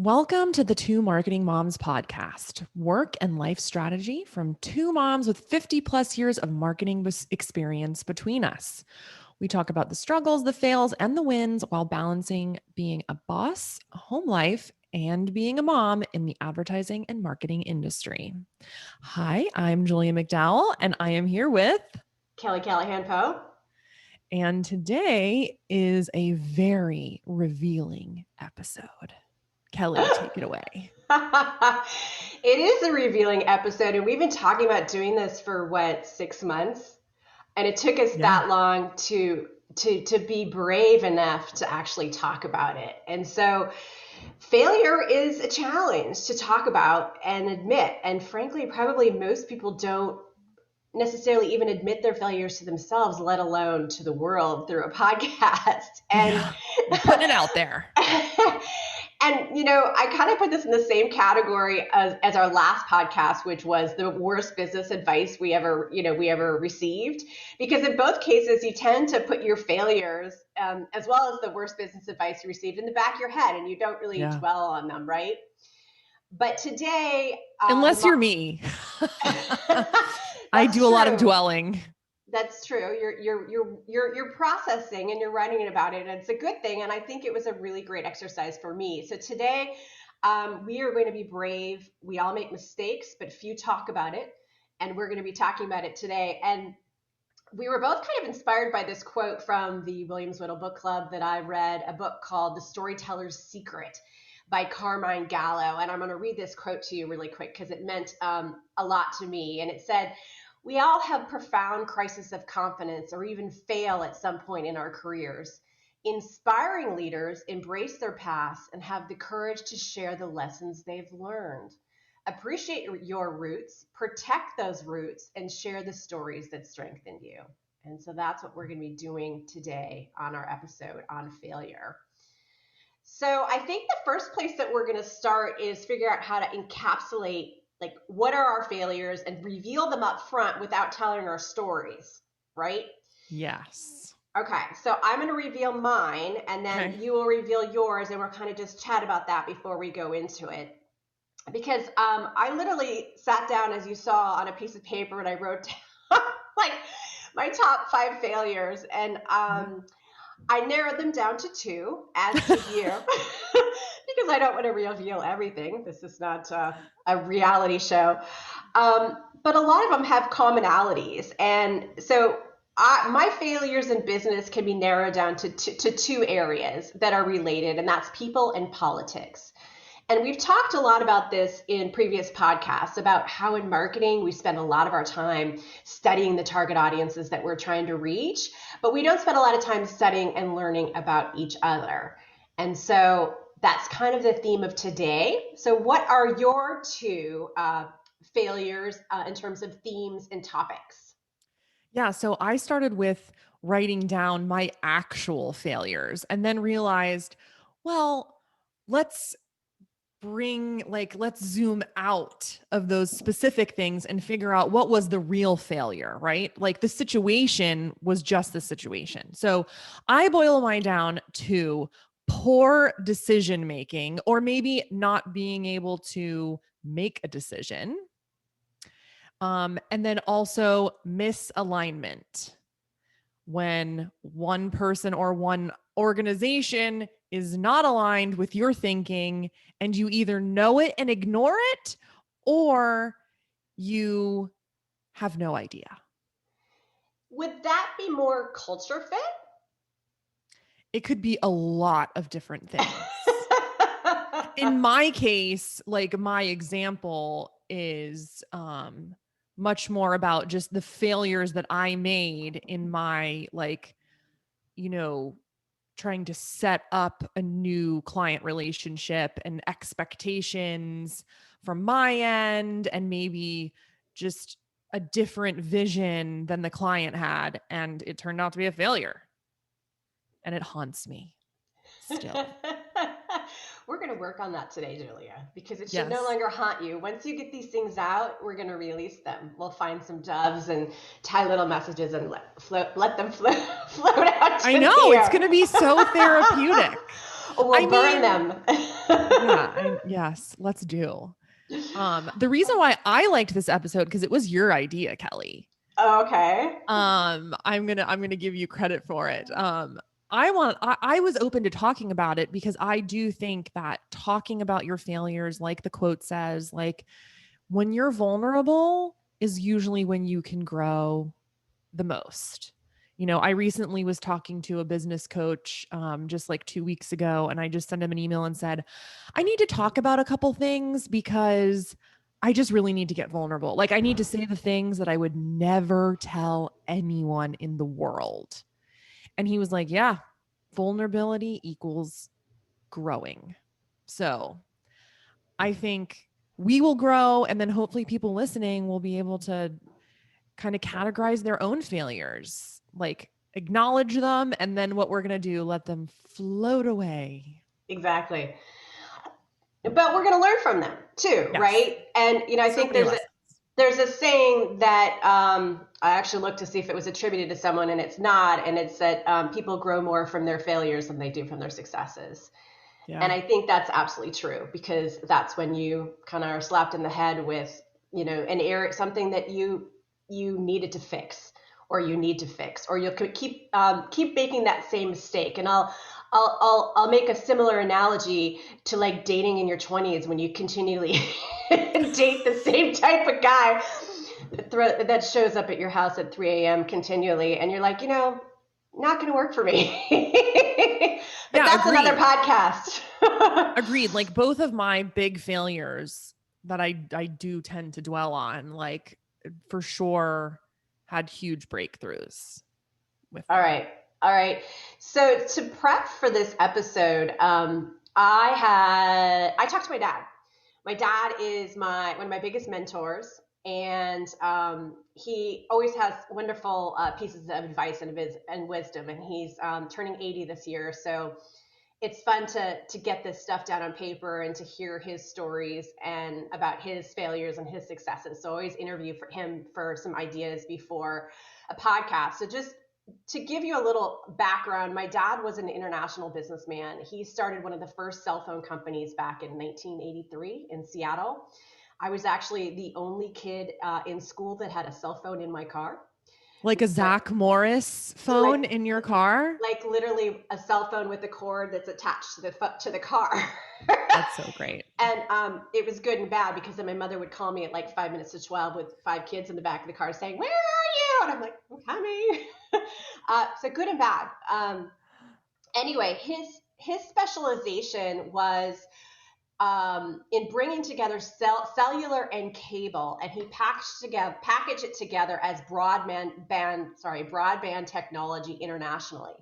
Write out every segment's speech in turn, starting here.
Welcome to the Two Marketing Moms podcast, work and life strategy from two moms with 50 plus years of marketing experience between us. We talk about the struggles, the fails, and the wins while balancing being a boss, a home life, and being a mom in the advertising and marketing industry. Hi, I'm Julia McDowell, and I am here with Kelly Callahan-Poe. And today is a very revealing episode. Kelly, take it away. It is a revealing episode, and we've been talking about doing this for 6 months, and it took us that long to be brave enough to actually talk about it. And so failure is a challenge to talk about and admit, and frankly, probably most people don't necessarily even admit their failures to themselves, let alone to the world through a podcast. And putting it out there. And, I kind of put this in the same category as our last podcast, which was the worst business advice we ever received. Because in both cases, you tend to put your failures, as well as the worst business advice you received, in the back of your head, and you don't really dwell on them, right? But today, unless you're me, I do a lot of dwelling. That's true. You're processing and you're writing about it, and it's a good thing. And I think it was a really great exercise for me. So today, we are going to be brave. We all make mistakes, but few talk about it. And we're going to be talking about it today. And we were both kind of inspired by this quote from the Williams-Whittle Book Club that I read, a book called The Storyteller's Secret by Carmine Gallo. And I'm going to read this quote to you really quick because it meant a lot to me. And it said, "We all have profound crises of confidence or even fail at some point in our careers. Inspiring leaders embrace their past and have the courage to share the lessons they've learned. Appreciate your roots, protect those roots, and share the stories that strengthened you." And so that's what we're going to be doing today on our episode on failure. So I think the first place that we're going to start is figure out how to encapsulate what are our failures and reveal them up front without telling our stories, right? Yes. Okay, so I'm going to reveal mine, and then you will reveal yours, and we'll kind of just chat about that before we go into it. Because I literally sat down, as you saw, on a piece of paper, and I wrote down my top 5 failures, and I narrowed them down to 2, as did you, because I don't want to reveal everything. This is not a reality show. But a lot of them have commonalities. And so my failures in business can be narrowed down to 2 areas that are related, and that's people and politics. And we've talked a lot about this in previous podcasts about how in marketing, we spend a lot of our time studying the target audiences that we're trying to reach, but we don't spend a lot of time studying and learning about each other. And so that's kind of the theme of today. So what are your 2 failures in terms of themes and topics? Yeah, so I started with writing down my actual failures and then realized, well, let's zoom out of those specific things and figure out what was the real failure, right? Like the situation was just the situation. So I boil mine down to poor decision-making, or maybe not being able to make a decision. And then also misalignment. When one person or one organization is not aligned with your thinking, and you either know it and ignore it, or you have no idea. Would that be more culture fit? It could be a lot of different things. In my case, my example is much more about just the failures that I made in my trying to set up a new client relationship and expectations from my end, and maybe just a different vision than the client had. And it turned out to be a failure. And it haunts me still. We're going to work on that today, Julia, because it should no longer haunt you. Once you get these things out, we're going to release them. We'll find some doves and tie little messages and let them float out. I know, it's going to be so therapeutic. Or we'll burn them. Yeah, yes, let's do. The reason why I liked this episode because it was your idea, Kelly. Okay. I'm gonna give you credit for it. I was open to talking about it because I do think that talking about your failures, like the quote says, like when you're vulnerable is usually when you can grow the most. I recently was talking to a business coach just like 2 weeks ago, and I just sent him an email and said, I need to talk about a couple things because I just really need to get vulnerable. Like, I need to say the things that I would never tell anyone in the world. And he was like, yeah, vulnerability equals growing. So I think we will grow, and then hopefully people listening will be able to kind of categorize their own failures, like acknowledge them, and then what we're going to do, let them float away. Exactly. But we're going to learn from them too, Yes. right? And I So think many lessons. there's a saying that I actually looked to see if it was attributed to someone, and it's not. And it's that people grow more from their failures than they do from their successes. And Yeah. I think that's absolutely true, because that's when you kind of are slapped in the head with, an error, something that you needed to fix, or you need to fix, or you'll keep making that same mistake. And I'll make a similar analogy to like dating in your 20s, when you continually date the same type of guy that shows up at your house at 3 a.m. continually, and you're like, not going to work for me. But Yeah. that's another Agreed. podcast. Agreed. Like both of my big failures that I do tend to dwell on, like for sure had huge breakthroughs with All them. right. All right. So to prep for this episode, I talked to my dad. My dad is one of my biggest mentors, and he always has wonderful pieces of advice and wisdom. And he's turning 80 this year, so it's fun to get this stuff down on paper and to hear his stories and about his failures and his successes. So I always interview for him for some ideas before a podcast. So just to give you a little background, my dad was an international businessman. He started one of the first cell phone companies back in 1983 in Seattle. I was actually the only kid in school that had a cell phone in my car. Like a But Zach Morris like phone in your car. like literally a cell phone with a cord that's attached to the car. That's so great. And it was good and bad, because then my mother would call me at like 5 minutes to 12 with 5 kids in the back of the car saying, "Where are you?" And I'm like, "I'm coming." So good and bad. Anyway, his specialization was in bringing together cellular and cable, and he packaged it together as broadband technology internationally.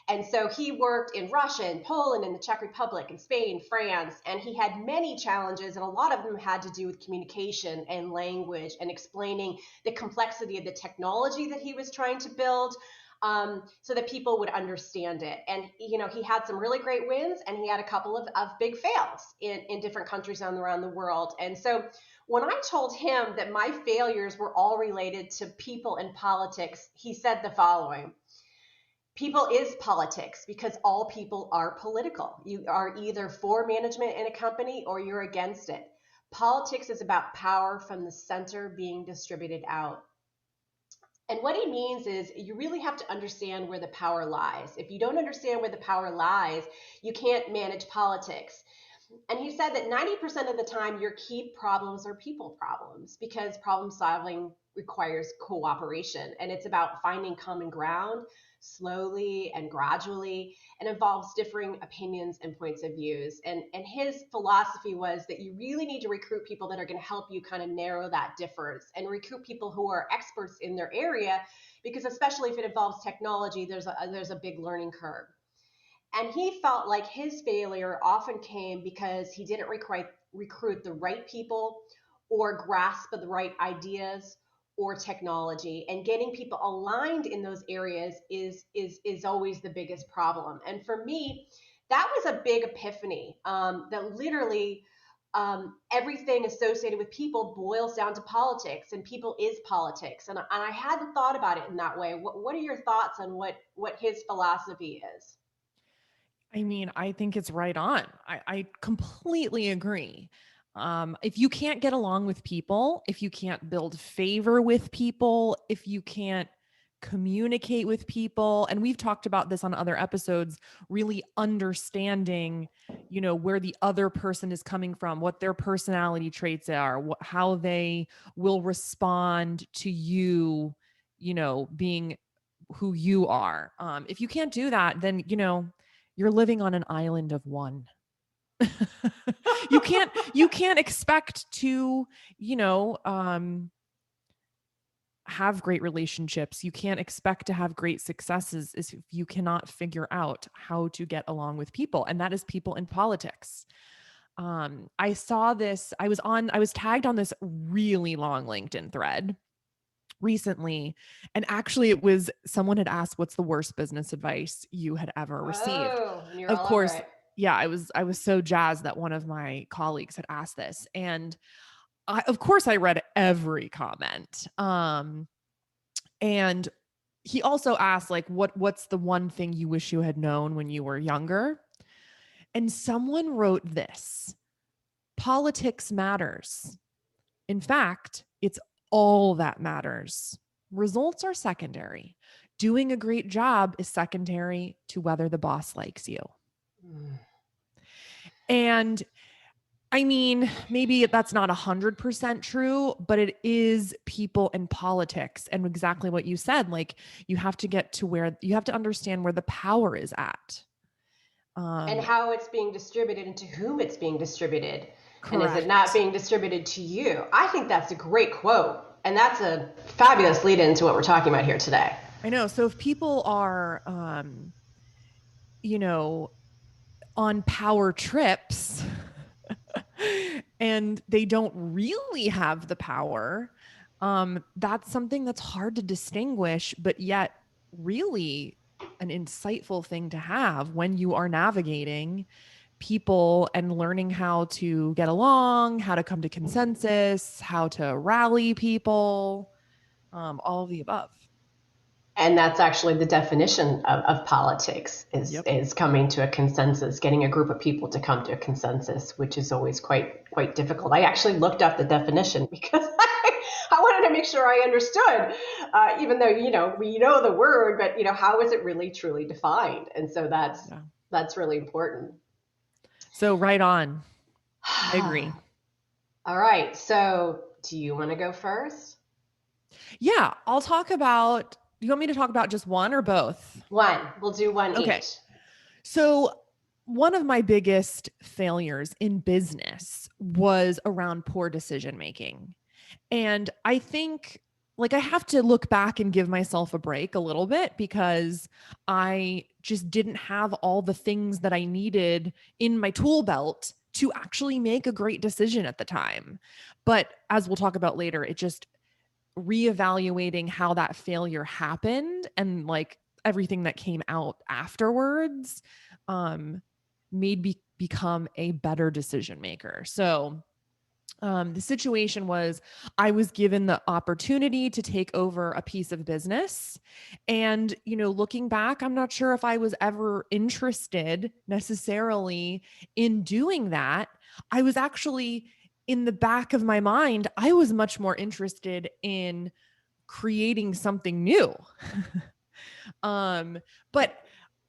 And so he worked in Russia and Poland and the Czech Republic and Spain, France, and he had many challenges, and a lot of them had to do with communication and language and explaining the complexity of the technology that he was trying to build, so that people would understand it. And he had some really great wins, and he had a couple of big fails in different countries around the world. And so when I told him that my failures were all related to people and politics, he said the following: people is politics, because all people are political. You are either for management in a company or you're against it. Politics is about power from the center being distributed out. And what he means is you really have to understand where the power lies. If you don't understand where the power lies, you can't manage politics. And he said that 90% of the time, your key problems are people problems, because problem solving requires cooperation, and it's about finding common ground slowly and gradually, and involves differing opinions and points of views. And his philosophy was that you really need to recruit people that are going to help you kind of narrow that difference, and recruit people who are experts in their area, because especially if it involves technology, there's a big learning curve. And he felt like his failure often came because he didn't recruit the right people, or grasp the right ideas or technology. And getting people aligned in those areas is always the biggest problem. And for me, that was a big epiphany, that literally everything associated with people boils down to politics, and people is politics. And I hadn't thought about it in that way. What are your thoughts on what his philosophy is? I mean, I think it's right on. I completely agree. If you can't get along with people, if you can't build favor with people, if you can't communicate with people, and we've talked about this on other episodes, really understanding, where the other person is coming from, what their personality traits are, how they will respond to you, being who you are. If you can't do that, then, you're living on an island of one. You can't expect to, you know, um, have great relationships. You can't expect to have great successes if you cannot figure out how to get along with people. And that is people in politics. I saw this, I was tagged on this really long LinkedIn thread recently. And actually, it was someone had asked, what's the worst business advice you had ever received? Oh, and you're Of all over course, it. yeah, I was so jazzed that one of my colleagues had asked this. And of course, I read every comment. And he also asked, like, what's the one thing you wish you had known when you were younger? And someone wrote this: politics matters. In fact, it's all that matters. Results are secondary. Doing a great job is secondary to whether the boss likes you. Mm. And I mean, maybe that's not 100% true, but it is people in politics. And exactly what you said, like, you have to get to where you have to understand where the power is at. And Um, how it's being distributed and to whom it's being distributed. And is it not correct. being distributed to you? I think that's a great quote. And that's a fabulous lead into what we're talking about here today. I know. So if people are, you know, on power trips and they don't really have the power, that's something that's hard to distinguish, but yet really an insightful thing to have when you are navigating people and learning how to get along, how to come to consensus, how to rally people, all of the above. And that's actually the definition of politics Yep. is coming to a consensus, getting a group of people to come to a consensus, which is always quite difficult. I actually looked up the definition because I wanted to make sure I understood, even though we know the word, but how is it really truly defined? And so Yeah. that's really important. So right on. I agree. All right. So do you want to go first? Yeah, I'll talk about, do you want me to talk about just one or both? One. We'll do one Okay. each. So, one of my biggest failures in business was around poor decision making. And I think, like, I have to look back and give myself a break a little bit because I just didn't have all the things that I needed in my tool belt to actually make a great decision at the time. But as we'll talk about later, it just reevaluating how that failure happened and like everything that came out afterwards um made me become a better decision maker. So the situation was I was given the opportunity to take over a piece of business. And, looking back, I'm not sure if I was ever interested necessarily in doing that. I was actually, in the back of my mind, I was much more interested in creating something new. But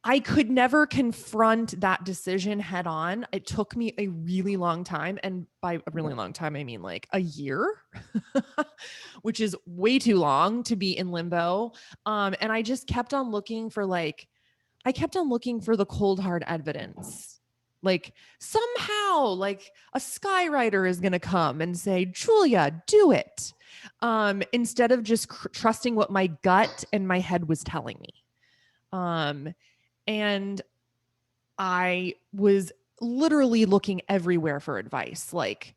I could never confront that decision head on. It took me a really long time. And by a really long time, I mean like a year, which is way too long to be in limbo. And I just kept on looking for I kept on looking for the cold hard evidence. Like somehow, like a skywriter is going to come and say, Julia, do it. Instead of just trusting what my gut and my head was telling me. Um, and I was literally looking everywhere for advice. Like,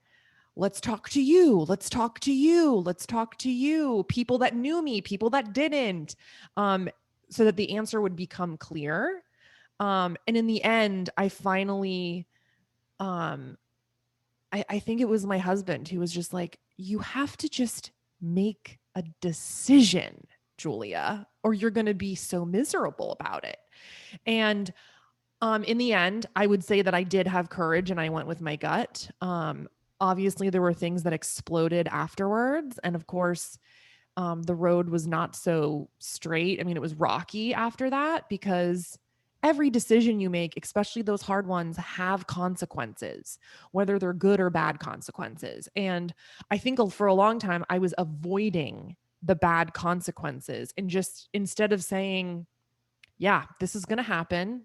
let's talk to you. Let's talk to you. Let's talk to you. People that knew me, people that didn't, so that the answer would become clear. And in the end, I finally, um, I think it was my husband who was just like, you have to just make a decision, Julia, or you're going to be so miserable about it. And In the end, I would say that I did have courage and I went with my gut. Obviously, there were things that exploded afterwards. And of course, the road was not so straight. I mean, it was rocky after that because every decision you make, especially those hard ones, have consequences, whether they're good or bad consequences. And I think for a long time, I was avoiding the bad consequences and just instead of saying, yeah, this is going to happen,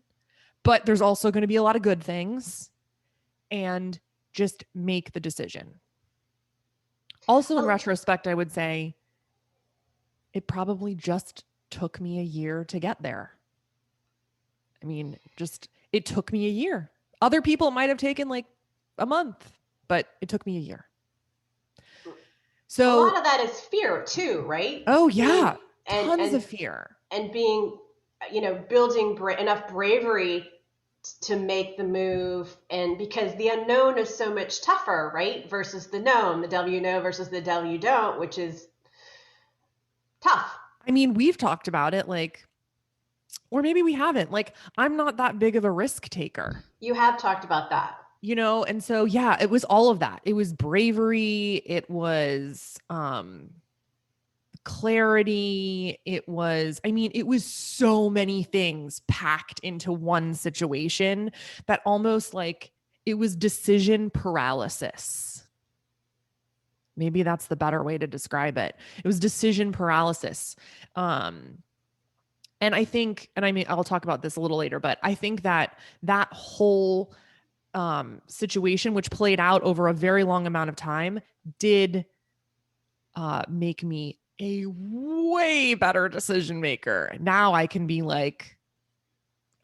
but there's also going to be a lot of good things, and just make the decision. Also, in Oh, retrospect, I would say it probably just took me a year to get there. I mean, just it took me a year. Other people might have taken like a month, but it took me a year. a lot So, of that is fear too, right? oh I mean, yeah, and tons and of fear. and being, building enough bravery to make the move, and because the unknown is so much tougher, right? Versus the known, the W know versus the W don't, which is tough. I mean, we've talked about it like, or maybe we haven't. Like, I'm not that big of a risk taker. You have talked about that. And so yeah, it was all of that. It was bravery, it was clarity, it was, I mean, it was so many things packed into one situation that almost like it was decision paralysis. Maybe that's the better way to describe it. It was decision paralysis. um and I think, and I mean, I'll talk about this a little later, but I think that that whole situation, which played out over a very long amount of time, did make me a way better decision maker. Now I can be like,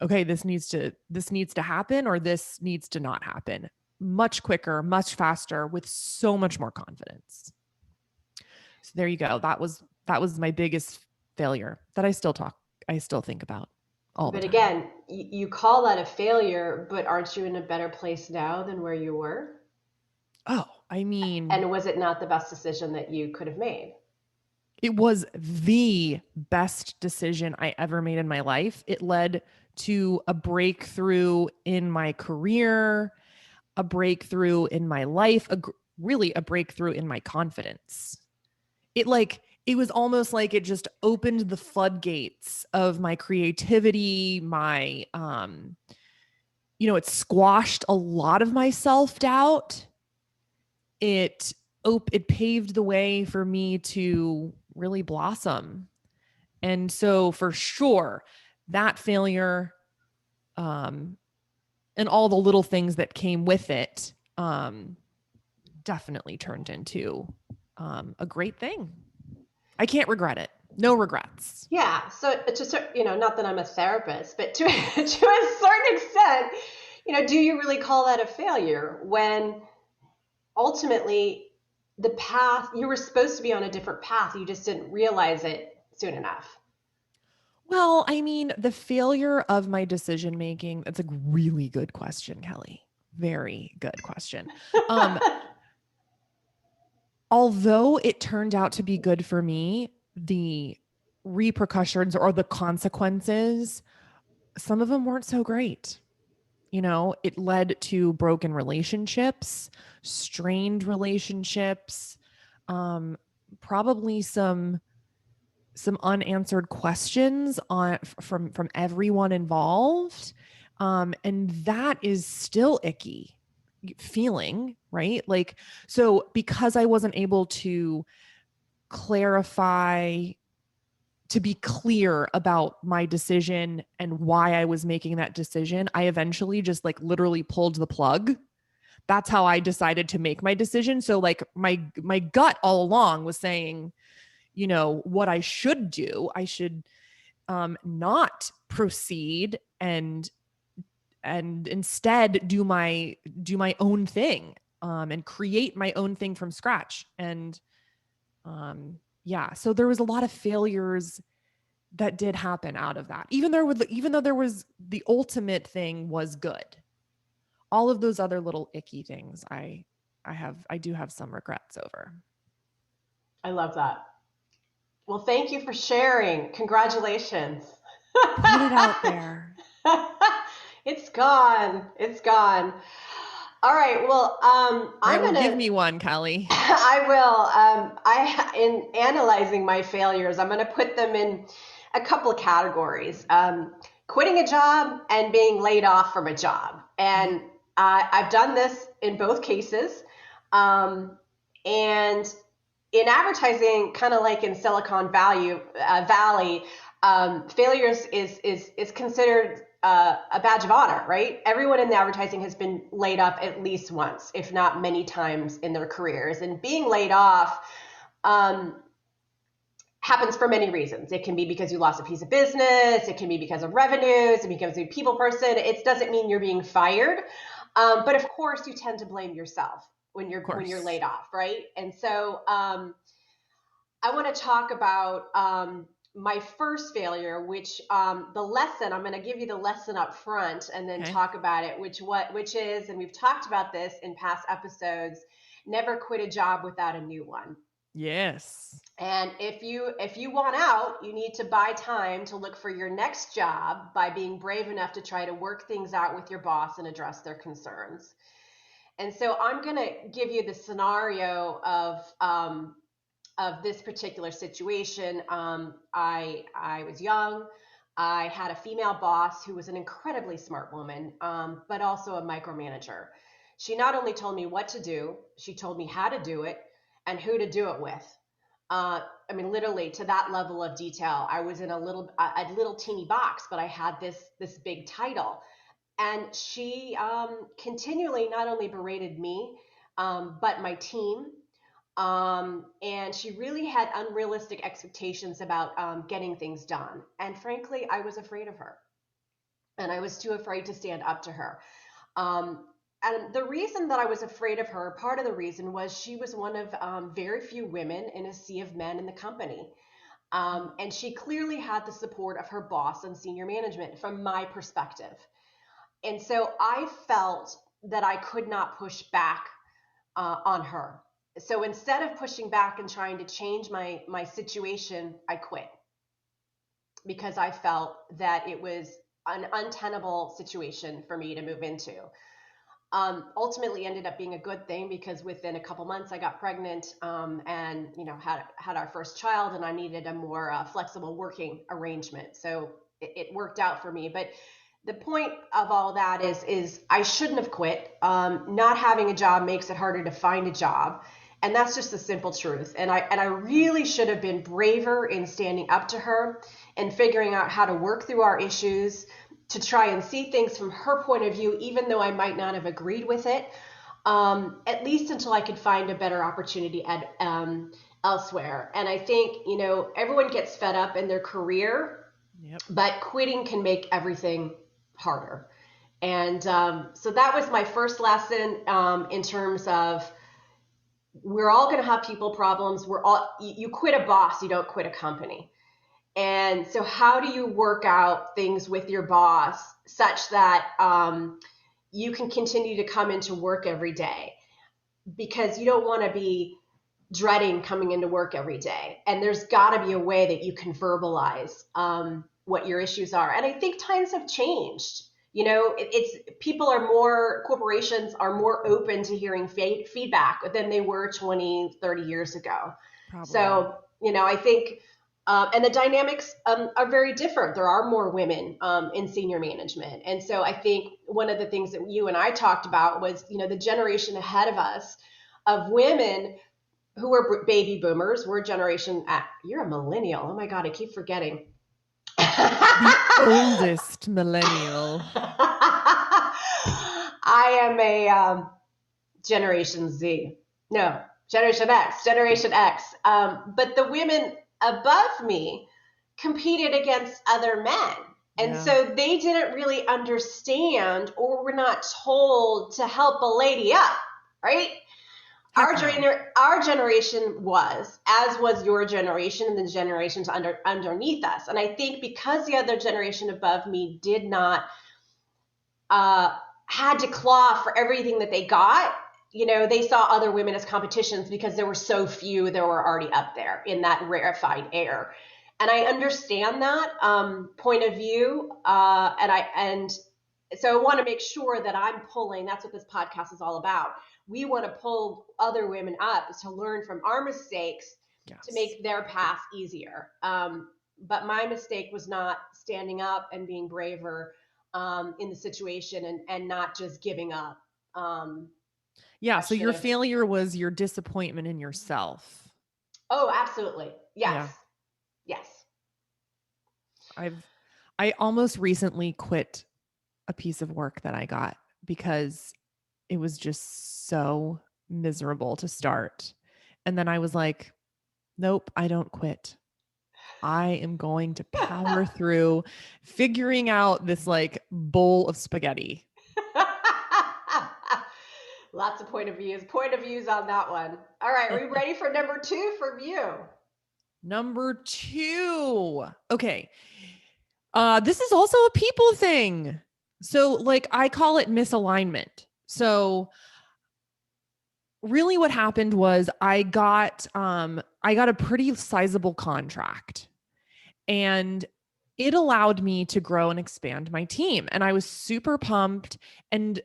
okay, this needs to happen, or this needs to not happen, much quicker, much faster, with so much more confidence. So there you go. That was my biggest failure that I still think about all the But time. again, you call that a failure, but aren't you in a better place now than where you were? Oh, I mean, And was it not the best decision that you could have made? it was the best decision I ever made in my life. It led to a breakthrough in my career, a breakthrough in my life, really a breakthrough in my confidence. It was almost like it just opened the floodgates of my creativity, my it squashed a lot of my self-doubt. It paved the way for me to really blossom. And so for sure, that failure, um, and all the little things that came with it, definitely turned into a great thing. I can't regret it. No regrets. Yeah. So not that I'm a therapist, but to to a certain extent, do you really call that a failure when ultimately the path you were supposed to be on a different path, you just didn't realize it soon enough? Well, I mean, the failure of my decision making, that's a really good question, Kelly. Very good question. Um, Although it turned out to be good for me, the repercussions or the consequences, some of them weren't so great. It led to broken relationships, strained relationships, um, probably some unanswered questions from everyone involved, and that is still icky feeling, right? Like, so because I wasn't able to clarify, to be clear about my decision and why I was making that decision, I eventually just like literally pulled the plug. That's how I decided to make my decision. So like my gut all along was saying, what I should do. I should not proceed and instead do my own thing, and create my own thing from scratch. And yeah, so there was a lot of failures that did happen out of that. Even though there was, the ultimate thing was good. All of those other little icky things, I do have some regrets over. I love that. Well, thank you for sharing. Congratulations. Put it out there. It's gone. It's gone. All right. Well, All right, I'm well, give gonna. me one, Kelly. I will. In analyzing my failures, I'm gonna put them in a couple of categories: quitting a job and being laid off from a job. Okay. And I've done this in both cases. Um, and in advertising, kind of like in Silicon Valley, failures is considered a badge of honor, right? Everyone in the advertising has been laid off at least once, if not many times in their careers. And being laid off um, happens for many reasons. It can be because you lost a piece of business. It can be because of revenues. It becomes a people person. It doesn't mean you're being fired, but of course you tend to blame yourself when Of you're course. laid off, right? And so I want to talk about my first failure, which the lesson. I'm going to give you the lesson up front, and then Okay. talk about it. Which is, and we've talked about this in past episodes. Never quit a job without a new one. Yes. And if you want out, you need to buy time to look for your next job by being brave enough to try to work things out with your boss and address their concerns. And so I'm going to give you the scenario of this particular situation. I was young. I had a female boss who was an incredibly smart woman, but also a micromanager. She not only told me what to do, she told me how to do it and who to do it with. I mean, literally to that level of detail. I was in a little teeny box, but I had this big title, and she continually not only berated me, but my team, and she really had unrealistic expectations about getting things done. And frankly, I was afraid of her, and I was too afraid to stand up to her. Um, and the reason that I was afraid of her, part of the reason was she was one of very few women in a sea of men in the company. And she clearly had the support of her boss and senior management from my perspective. And so I felt that I could not push back on her. So instead of pushing back and trying to change my situation, I quit because I felt that it was an untenable situation for me to move into. Ultimately ended up being a good thing because within a couple months I got pregnant, and had our first child, and I needed a more flexible working arrangement. So it worked out for me. But the point of all that is I shouldn't have quit. Not having a job makes it harder to find a job, and that's just the simple truth. And I really should have been braver in standing up to her and figuring out how to work through our issues, to try and see things from her point of view, even though I might not have agreed with it, at least until I could find a better opportunity elsewhere. And I think, everyone gets fed up in their career, Yep. but quitting can make everything harder. And so that was my first lesson, in terms of we're all going to have people problems. You quit a boss, you don't quit a company. And so, how do you work out things with your boss such that you can continue to come into work every day? Because you don't want to be dreading coming into work every day. And there's got to be a way that you can verbalize what your issues are. And I think times have changed. Corporations are more open to hearing feedback than they were 20, 30 years ago. Probably. So, I think, and the dynamics are very different. There are more women in senior management. And so I think one of the things that you and I talked about was, the generation ahead of us of women who were baby boomers. We're generation, you're a millennial. Oh my God, I keep forgetting. The oldest millennial. I am a Generation Z. No, Generation X, Generation X. But the women above me competed against other men. And Yeah. so they didn't really understand, or were not told to help a lady up, right? Heck no. Our generation was, as was your generation and the generations underneath us. And I think because the other generation above me did not had to claw for everything that they got, they saw other women as competitions because there were so few that were already up there in that rarefied air. And I understand that point of view, and So I want to make sure that I'm pulling, that's what this podcast is all about. We want to pull other women up to learn from our mistakes to Yes. make their path easier. But my mistake was not standing up and being braver in the situation, and not just giving up. Um, Yeah. I So should your have. failure was your disappointment in yourself. Oh, absolutely. Yes. Yeah. Yes. I've, I almost recently quit a piece of work that I got because it was just so miserable to start. And then I was like, nope, I don't quit. I am going to power through figuring out this like bowl of spaghetti. Lots of point of views on that one. All right, are we ready for number 2 from you? Number two. Okay. This is also a people thing. So, like, I call it misalignment. So, really, what happened was I got a pretty sizable contract, and it allowed me to grow and expand my team, and I was super pumped. And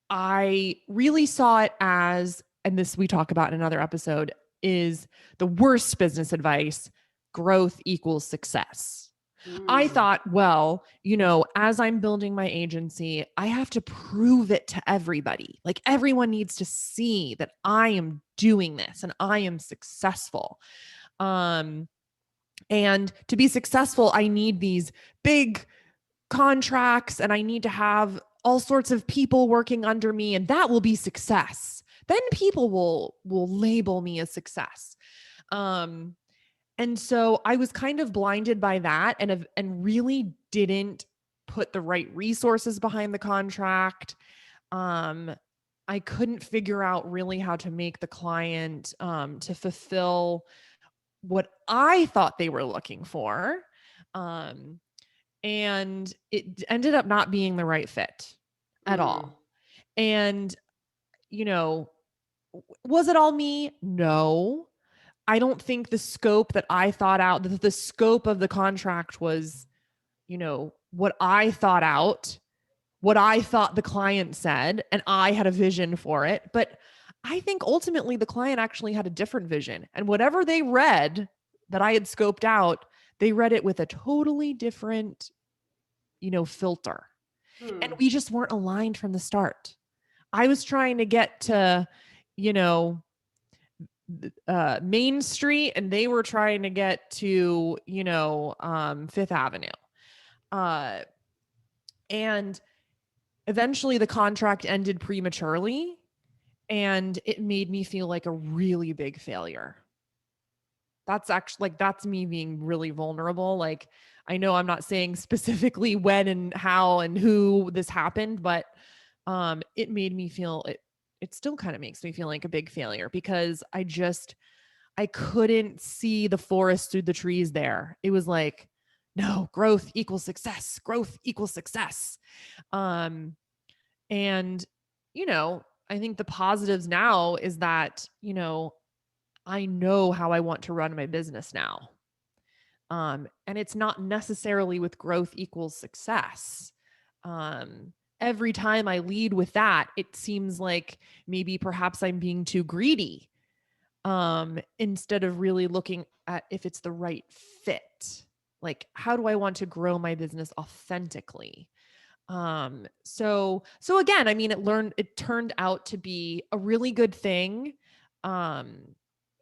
I really saw it as, and this we talk about in another episode, is the worst business advice: growth equals success. I Mm, thought, well, as I'm building my agency, I have to prove it to everybody. Like everyone needs to see that I am doing this and I am successful. Um, and to be successful, I need these big contracts and I need to have all sorts of people working under me, and that will be success. Then people will label me as success. Um, and so I was kind of blinded by that, and really didn't put the right resources behind the contract. Um, I couldn't figure out really how to make the client to fulfill what I thought they were looking for. Um, and it ended up not being the right fit at mm, all. And, you know, was it all me? No. I don't think the scope that I thought out, the scope of the contract was, what I thought out, what I thought the client said, and I had a vision for it. But I think ultimately the client actually had a different vision. And whatever they read that I had scoped out, they read it with a totally different, filter. And hmm. we just weren't aligned from the start. I was trying to get to, you know, Main Street, and they were trying to get to, Fifth Avenue. Uh, and eventually the contract ended prematurely, and it made me feel like a really big failure. That's actually like, that's me being really vulnerable. Like, I know I'm not saying specifically when and how and who this happened, but it made me feel it still kind of makes me feel like a big failure because I couldn't see the forest through the trees there. It was like, no, growth equals success. Growth equals success. Um, and, I think the positives now is that, I know how I want to run my business now. And it's not necessarily with growth equals success. Every time I lead with that, it seems like maybe perhaps I'm being too greedy, instead of really looking at if it's the right fit. Like, how do I want to grow my business authentically? So again, I mean, it turned out to be a really good thing, um,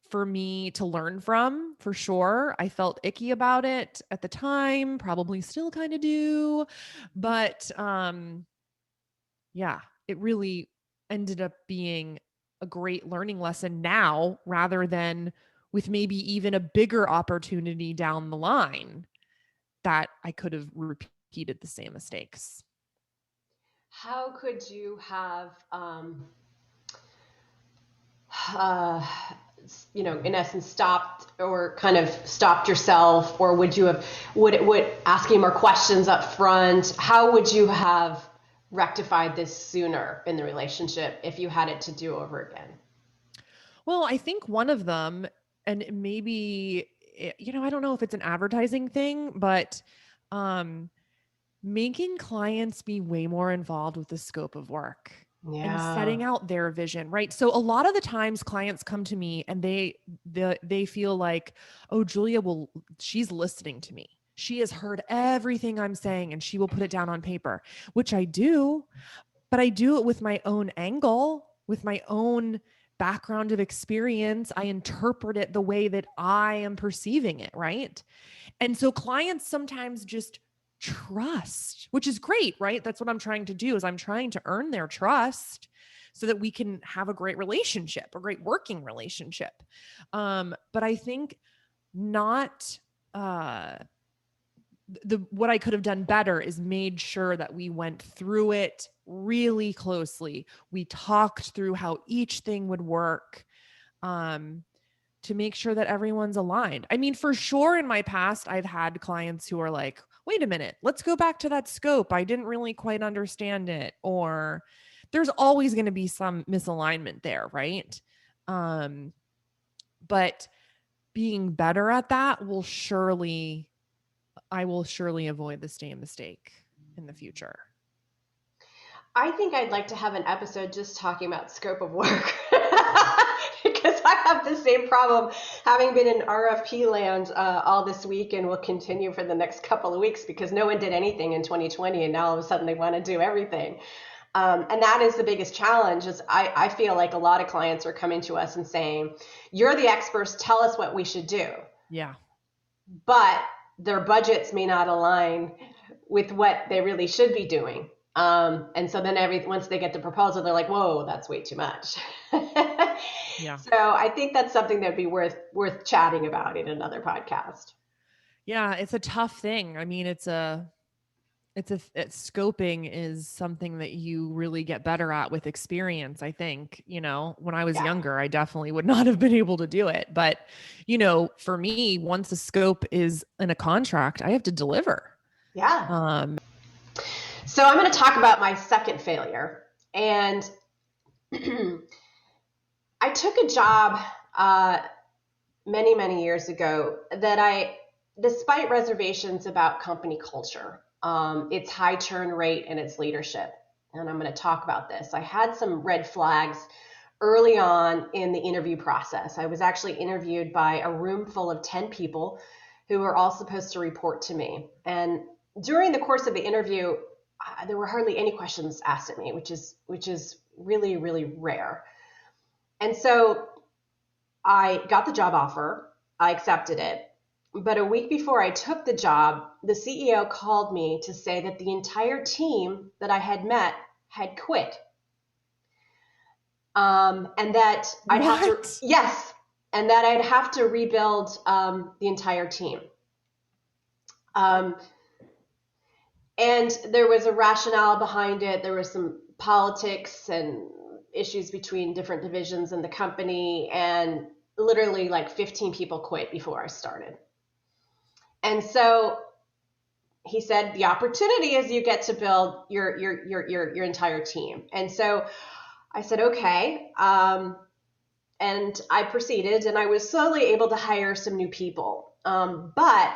for me to learn from, for sure. I felt icky about it at the time, probably still kind of do, but, yeah, it really ended up being a great learning lesson now rather than with maybe even a bigger opportunity down the line that I could have repeated the same mistakes. How could you have, uh, in essence, stopped or kind of stopped yourself, or would you have, would asking more questions up front? How would you have rectified this sooner in the relationship if you had it to do over again? Well, I think one of them, and maybe, I don't know if it's an advertising thing, but, um, Making clients be way more involved with the scope of work and Yeah. setting out their vision, right? So a lot of the times clients come to me and they feel like, "Oh, Julia will she's listening to me. She has heard everything I'm saying and she will put it down on paper," which I do, but I do it with my own angle, with my own background of experience. I interpret it the way that I am perceiving it, right? And so clients sometimes just trust, which is great, right? That's what I'm trying to do is I'm trying to earn their trust so that we can have a great relationship, a great working relationship. But I think not uh the what I could have done better is made sure that we went through it really closely. We talked through how each thing would work. Um, to make sure that everyone's aligned. I mean, for sure, in my past, I've had clients who are like, wait a minute, let's go back to that scope. I didn't really quite understand it. Or there's always going to be some misalignment there, right? Um, but being better at that I will surely avoid the same mistake in the future. I think I'd like to have an episode just talking about scope of work because I have the same problem having been in RFP land all this week and will continue for the next couple of weeks because no one did anything in 2020 and now all of a sudden they want to do everything. And that is the biggest challenge is I feel like a lot of clients are coming to us and saying, you're the experts, tell us what we should do. Yeah. But their budgets may not align with what they really should be doing. And so then once they get the proposal, they're like, whoa, that's way too much. Yeah. So I think that's something that'd be worth chatting about in another podcast. Yeah. It's a tough thing. I mean, scoping is something that you really get better at with experience. I think, when I was Yeah. younger, I definitely would not have been able to do it. But, for me, once a scope is in a contract, I have to deliver. Yeah. Um, So I'm going to talk about my second failure. And I took a job many, many years ago that despite reservations about company culture, its high churn rate and its leadership, and I'm going to talk about this. I had some red flags early on in the interview process. I was actually interviewed by a room full of 10 people who were all supposed to report to me. And during the course of the interview, there were hardly any questions asked at me, which is really, really rare. And so I got the job offer. I accepted it. But a week before I took the job, the CEO called me to say that the entire team that I had met had quit. And that I'd have to, what? yes, and that I'd have to rebuild the entire team. And there was a rationale behind it. There was some politics and issues between different divisions in the company, and literally like 15 people quit before I started. And so he said the opportunity is you get to build your entire team. And so I said okay, and I proceeded, and I was slowly able to hire some new people, but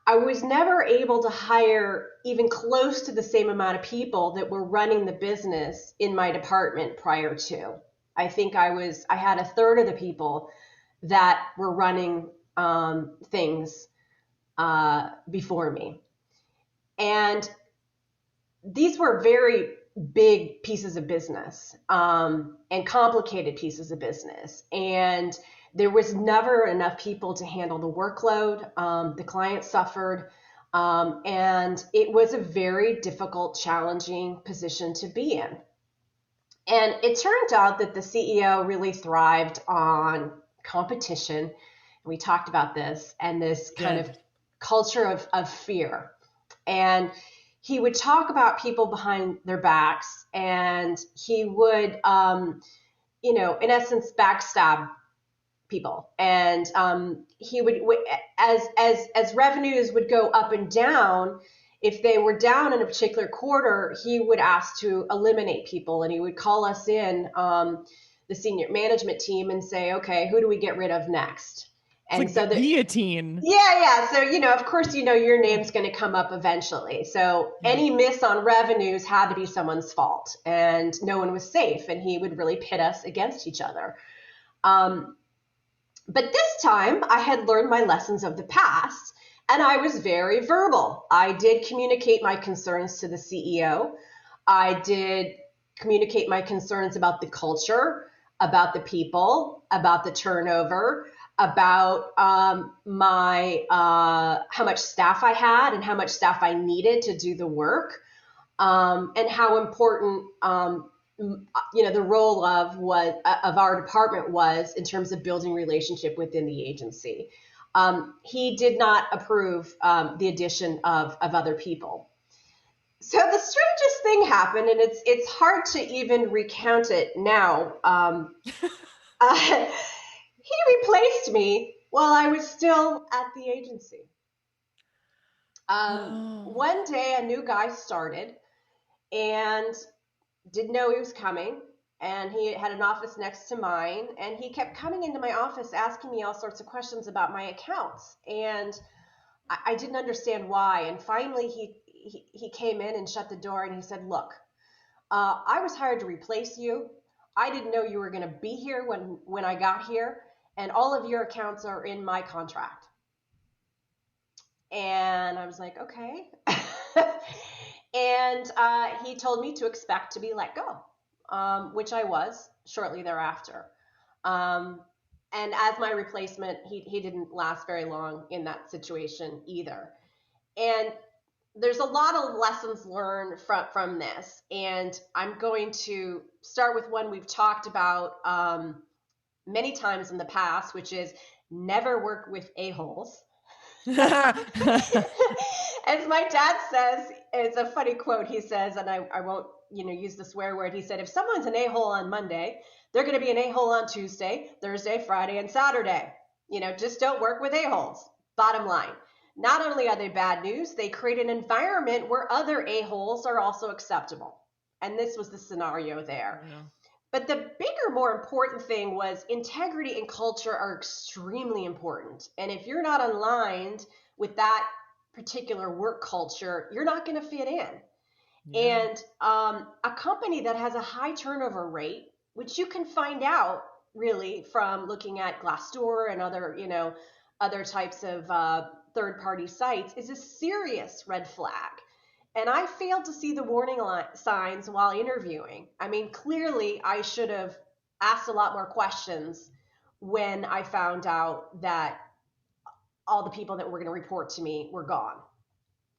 I was never able to hire even close to the same amount of people that were running the business in my department prior to. I think I had a third of the people that were running things before me. And these were very big pieces of business and complicated pieces of business. And there was never enough people to handle the workload. The client suffered. And it was a very difficult, challenging position to be in. And it turned out that the CEO really thrived on competition. We talked about this and this kind of culture of fear. And he would talk about people behind their backs, and he would, in essence, backstab people. And he would, as revenues would go up and down, if they were down in a particular quarter, he would ask to eliminate people, and he would call us in, the senior management team, and say, okay, who do we get rid of next? It's And like the so the guillotine. yeah. So, of course, your name's going to come up eventually. So Yeah. any miss on revenues had to be someone's fault, and no one was safe, and he would really pit us against each other. Um, but this time I had learned my lessons of the past, and I was very verbal. I did communicate my concerns to the CEO. I did communicate my concerns about the culture, about the people, about the turnover, about my how much staff I had and how much staff I needed to do the work, and how important the role of our department was in terms of building relationship within the agency. He did not approve the addition of other people. So the strangest thing happened, and it's hard to even recount it now. He replaced me while I was still at the agency. Oh. One day, a new guy started and didn't know he was coming. And he had an office next to mine, and he kept coming into my office asking me all sorts of questions about my accounts. And I didn't understand why. And finally, he came in and shut the door, and he said, "Look, I was hired to replace you. I didn't know you were going to be here when I got here, and all of your accounts are in my contract." And I was like, "Okay." And he told me to expect to be let go, which I was shortly thereafter. Um, and as my replacement, he didn't last very long in that situation either. And there's a lot of lessons learned from this. And I'm going to start with one we've talked about many times in the past, which is never work with a-holes. As my dad says, it's a funny quote. He says, and I won't, use the swear word. He said, if someone's an a-hole on Monday, they're going to be an a-hole on Tuesday, Thursday, Friday, and Saturday. Just don't work with a-holes. Bottom line. Not only are they bad news, they create an environment where other a-holes are also acceptable. And this was the scenario there. Yeah. But the bigger, more important thing was integrity and culture are extremely important. And if you're not aligned with that particular work culture, you're not going to fit in. Yeah. And a company that has a high turnover rate, which you can find out really from looking at Glassdoor and other types of third-party sites, is a serious red flag. And I failed to see the warning signs while interviewing. I mean, clearly I should have asked a lot more questions when I found out that all the people that were going to report to me were gone.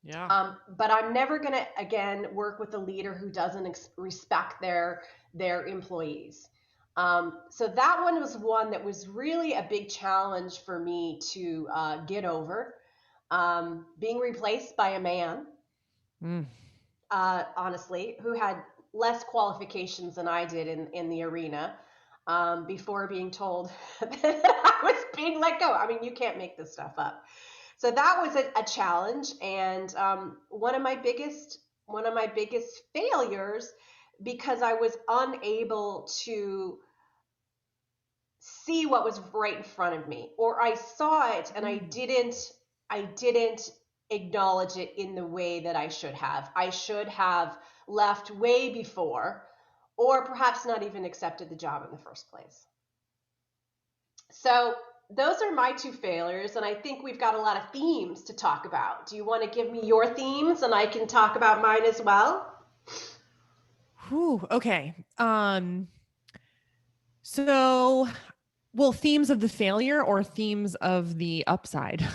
Yeah. But I'm never going to again work with a leader who doesn't respect their employees. So that one was one that was really a big challenge for me to get over. Being replaced by a man, Mm. honestly, who had less qualifications than I did in the arena, before being told that I was being let go. I mean, you can't make this stuff up. So that was a challenge, and one of my biggest failures, because I was unable to see what was right in front of me, or I saw it and I didn't acknowledge it in the way that I should have. I should have left way before, or perhaps not even accepted the job in the first place. So those are my two failures, and I think we've got a lot of themes to talk about. Do you want to give me your themes and I can talk about mine as well? Whew, okay. So, well, themes of the failure or themes of the upside?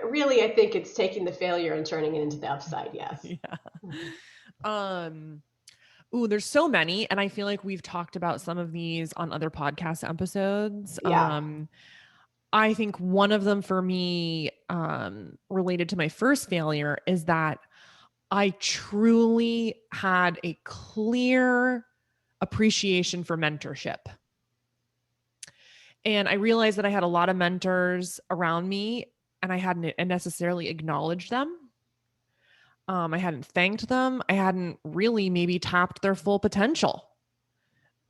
Really, I think it's taking the failure and turning it into the upside, yes. Yeah. Um, Ooh, there's so many, and I feel like we've talked about some of these on other podcast episodes. Yeah. I think one of them for me, related to my first failure, is that I truly had a clear appreciation for mentorship. And I realized that I had a lot of mentors around me and I hadn't necessarily acknowledged them. I hadn't thanked them. I hadn't really maybe tapped their full potential.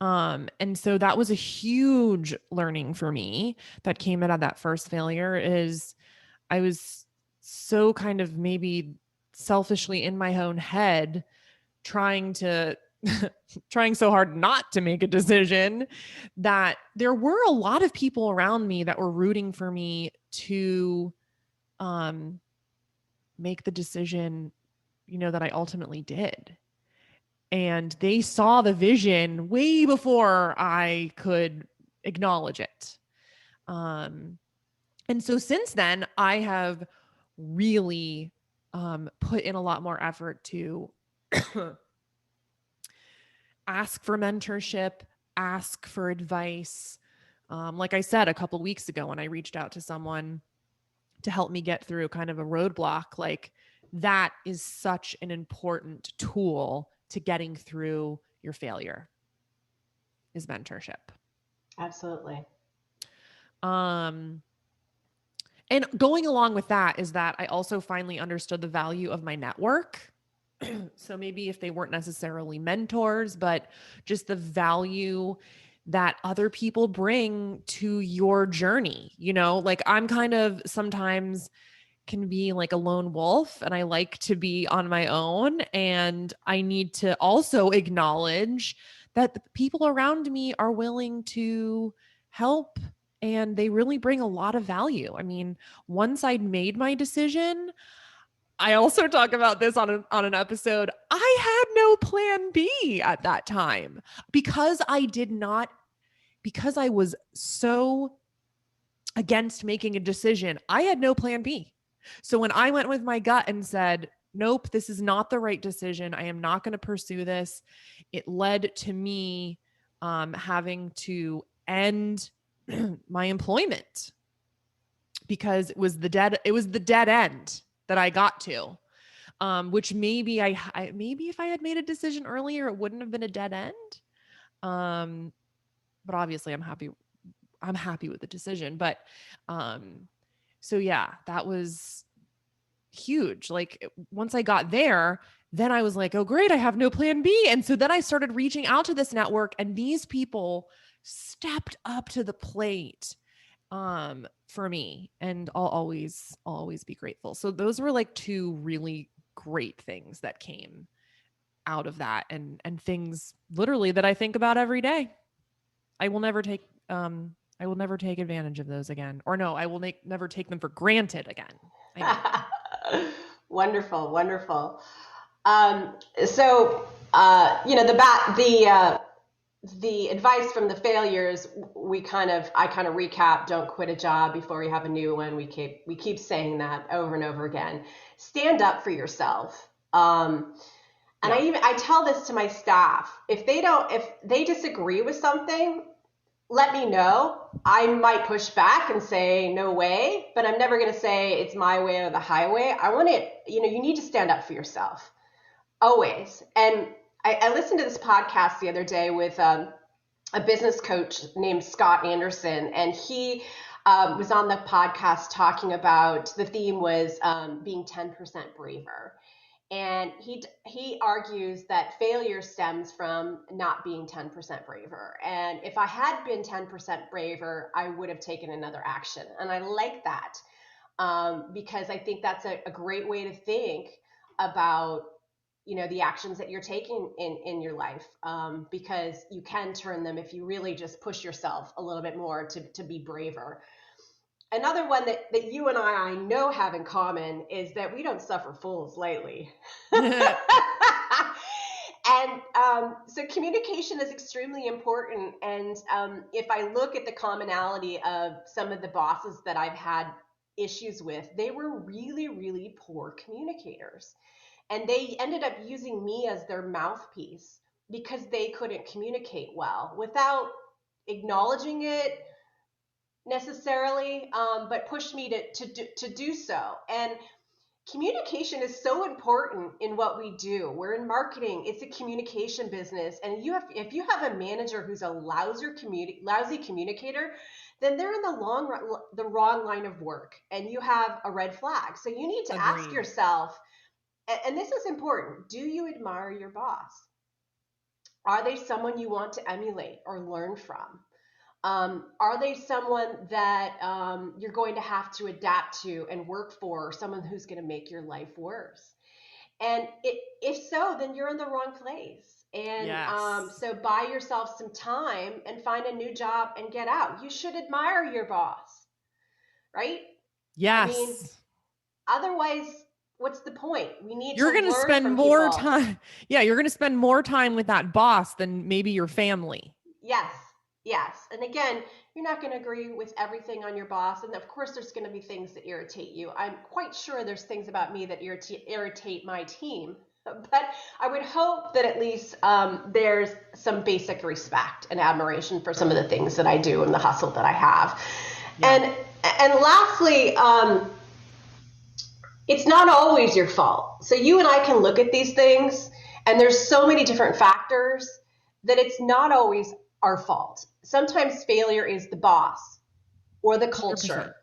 And so that was a huge learning for me that came out of that first failure is I was so kind of maybe selfishly in my own head trying to trying so hard not to make a decision that there were a lot of people around me that were rooting for me to um make the decision, that I ultimately did. And they saw the vision way before I could acknowledge it. Um and so since then I have really put in a lot more effort to ask for mentorship, ask for advice. Like I said a couple weeks ago when I reached out to someone to help me get through kind of a roadblock, like that is such an important tool to getting through your failure is mentorship. Absolutely. Um, and going along with that is that I also finally understood the value of my network. So maybe if they weren't necessarily mentors, but just the value that other people bring to your journey. Like I'm kind of sometimes can be like a lone wolf and I like to be on my own. And I need to also acknowledge that the people around me are willing to help and they really bring a lot of value. I mean, once I'd made my decision, I also talk about this on an episode. I had no plan B at that time because because I was so against making a decision. I had no plan B. So when I went with my gut and said, nope, this is not the right decision, I am not going to pursue this, it led to me having to end my employment because it was the dead end that I got to. Which maybe maybe if I had made a decision earlier, it wouldn't have been a dead end. But obviously I'm happy with the decision. But um, so yeah, that was huge. Like once I got there, then I was like, oh great, I have no plan B. And so then I started reaching out to this network and these people stepped up to the plate for me. And I'll always be grateful. So those were like two really great things that came out of that and things literally that I think about every day. I will never take I will never take advantage of those again. Or no, I will never take them for granted again. I mean. Wonderful, wonderful. So, the advice from the failures, I kind of recap: don't quit a job before you have a new one. We keep saying that over and over again. Stand up for yourself. And Yeah. I tell this to my staff: if they disagree with something, let me know. I might push back and say, no way, but I'm never going to say it's my way or the highway. I want it, you need to stand up for yourself always. And I listened to this podcast the other day with a business coach named Scott Anderson, and he was on the podcast talking about the theme was being 10% braver. And he argues that failure stems from not being 10% braver. And if I had been 10% braver, I would have taken another action. And I like that because I think that's a great way to think about the actions that you're taking in your life, because you can turn them if you really just push yourself a little bit more to be braver. Another one that you and I know have in common is that we don't suffer fools lately. And so communication is extremely important. And if I look at the commonality of some of the bosses that I've had issues with, they were really, really poor communicators. And they ended up using me as their mouthpiece because they couldn't communicate well without acknowledging it necessarily, but pushed me to do so. And communication is so important in what we do. We're in marketing. It's a communication business. And if you have a manager who's a lousy communicator, then they're in the wrong line of work and you have a red flag. So you need to ask Agreed. yourself, and this is important: do you admire your boss? Are they someone you want to emulate or learn from? Are they someone that you're going to have to adapt to and work for, or someone who's going to make your life worse? And if so, then you're in the wrong place. And Yes. so buy yourself some time and find a new job and get out. You should admire your boss, right? I mean, Yes. otherwise, what's the point? We need to You're going to learn spend from more people. time. Yeah, you're going to spend more time with that boss than maybe your family. Yes, yes. And again, you're not going to agree with everything on your boss. And of course, there's going to be things that irritate you. I'm quite sure there's things about me that irritate my team. But I would hope that at least there's some basic respect and admiration for some of the things that I do and the hustle that I have. Yeah. And lastly, it's not always your fault. So you and I can look at these things, and there's so many different factors that it's not always our fault. Sometimes failure is the boss or the 100%. culture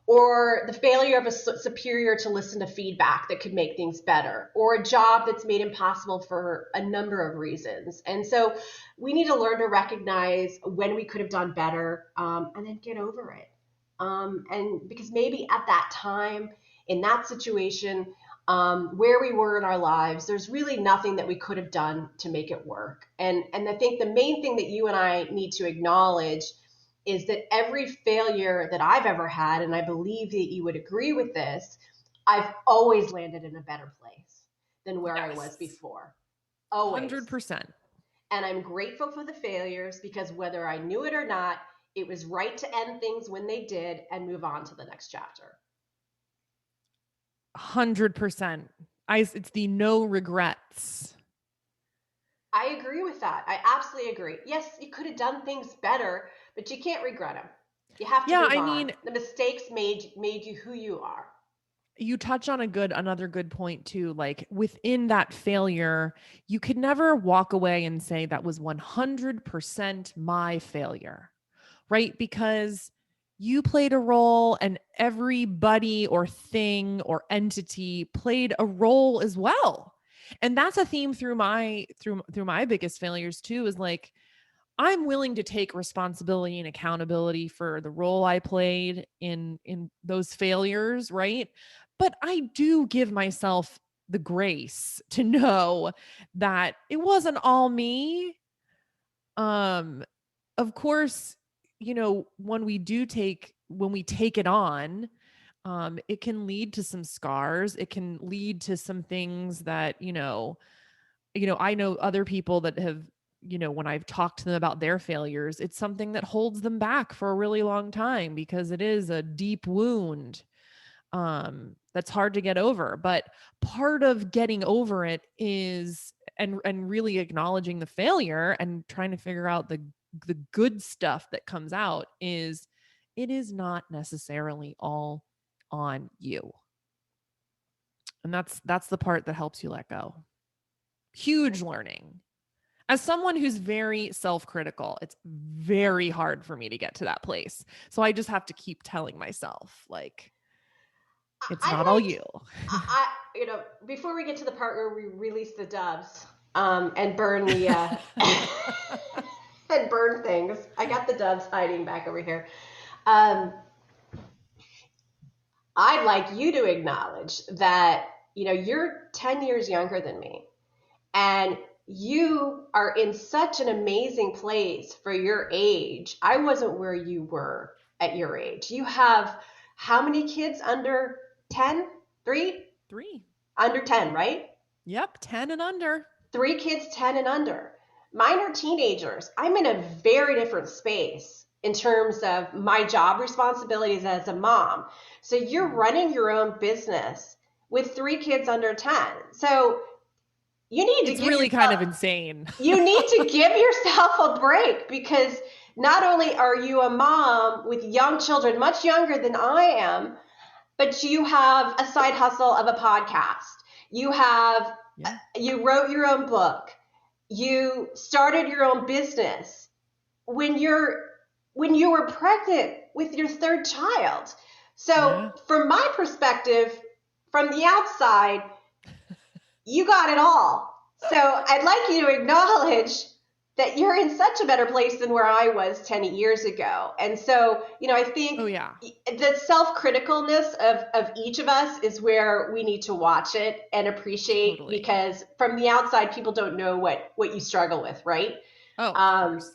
or the failure of a superior to listen to feedback that could make things better, or a job that's made impossible for a number of reasons. And so we need to learn to recognize when we could have done better, and then get over it. And because maybe at that time, in that situation, where we were in our lives, there's really nothing that we could have done to make it work. And I think the main thing that you and I need to acknowledge is that every failure that I've ever had, and I believe that you would agree with this, I've always landed in a better place than where I was Yes. before. Always. 100%. And I'm grateful for the failures because whether I knew it or not, it was right to end things when they did and move on to the next chapter. 100%. It's the no regrets. I agree with that. I absolutely agree. Yes, you could have done things better, but you can't regret them. You have to Yeah, move I on. mean, The mistakes made you who you are. you touch on another good point too. Like within that failure, you could never walk away and say that was 100% my failure, right? Because you played a role and everybody or thing or entity played a role as well. And that's a theme through my biggest failures too, is like I'm willing to take responsibility and accountability for the role I played in those failures, right? But I do give myself the grace to know that it wasn't all me. Um of course, when we take it on, it can lead to some scars. It can lead to some things that, I know other people that have, when I've talked to them about their failures, it's something that holds them back for a really long time because it is a deep wound, that's hard to get over. But part of getting over it is and really acknowledging the failure and trying to figure out the good stuff that comes out is it is not necessarily all on you. And that's the part that helps you let go. Huge learning. As someone who's very self-critical, it's very hard for me to get to that place. So I just have to keep telling myself like it's not all I you. before we get to the part where we release the doves, and burn the and burn things. I got the doves hiding back over here. Um, I'd like you to acknowledge that you're 10 years younger than me, and you are in such an amazing place for your age. I wasn't where you were at your age. You have how many kids under 10? Three? 3. Under 10, right? Yep, 10 and under. 3 kids 10 and under. Mine are teenagers. I'm in a very different space in terms of my job responsibilities as a mom. So you're Yeah. running your own business with 3 kids under 10. So you need to It's give really kind yourself of insane. you need to give yourself a break, because not only are you a mom with young children, much younger than I am, but you have a side hustle of a podcast. You have Yeah. you wrote your own book. You started your own business when you were pregnant with your third child. So, Yeah. from my perspective, from the outside, you got it all. So I'd like you to acknowledge that you're in such a better place than where I was 10 years ago. And so, I Oh think yeah, the self-criticalness of each of us is where we need to watch it and appreciate, totally. because from the outside, people don't know what you struggle with, right? Oh, of Um, course.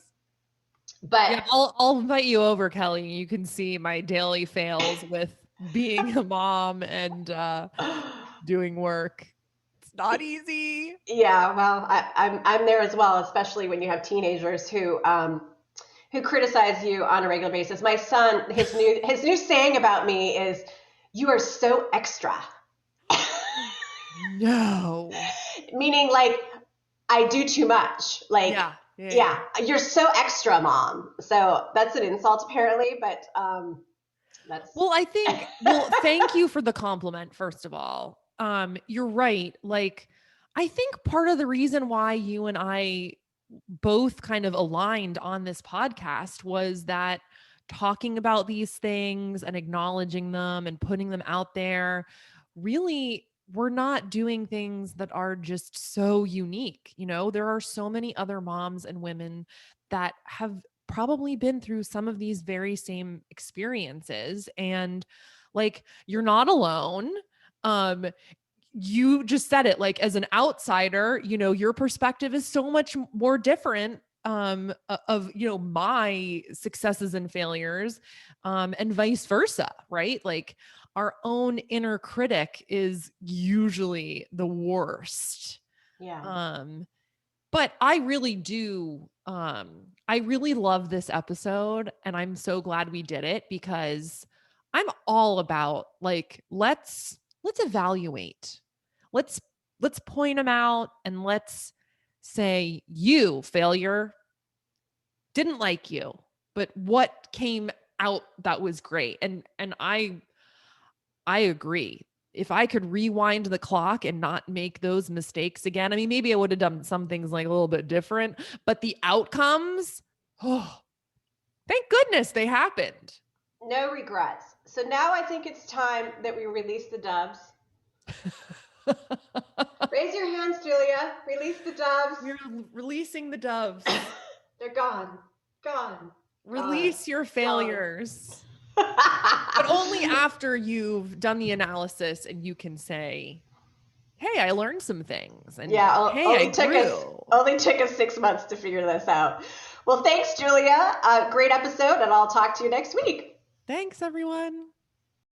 but Yeah, I'll invite you over, Kelly. You can see my daily fails with being a mom and doing work. It's not easy. yeah, well, I'm there as well, especially when you have teenagers who criticize you on a regular basis. My son, his new saying about me is, "You are so extra," No. meaning like I do too much. Like, Yeah, yeah, yeah, yeah. you're so extra, mom. So that's an insult apparently, but that's Well, well, thank you for the compliment, first of all. You're right. Like, I think part of the reason why you and I both kind of aligned on this podcast was that talking about these things and acknowledging them and putting them out there, really, we're not doing things that are just so unique. There are so many other moms and women that have probably been through some of these very same experiences, and like, you're not alone. um you just said it, like, as an outsider, your perspective is so much more different, of my successes and failures, and vice versa, right? Like, our own inner critic is usually the worst. yeah, um but I really love this episode, and I'm so glad we did it, because I'm all about, like, let's evaluate. Let's let's point them out, and let's say, you failure didn't like you, but what came out that was great. And I agree. If I could rewind the clock and not make those mistakes again, I mean, maybe I would have done some things like a little bit different, but the outcomes, oh, thank goodness they happened. no regrets. So now I think it's time that we release the doves. Raise your hands, Julia. Release the doves. We're releasing the doves. They're gone, gone, gone, Release your gone. failures, but only after you've done the analysis and you can say, hey, I learned some things, and Yeah, hey, I grew. only took us 6 months to figure this out. Well, thanks, Julia. Great episode, and I'll talk to you next week. Thanks, everyone.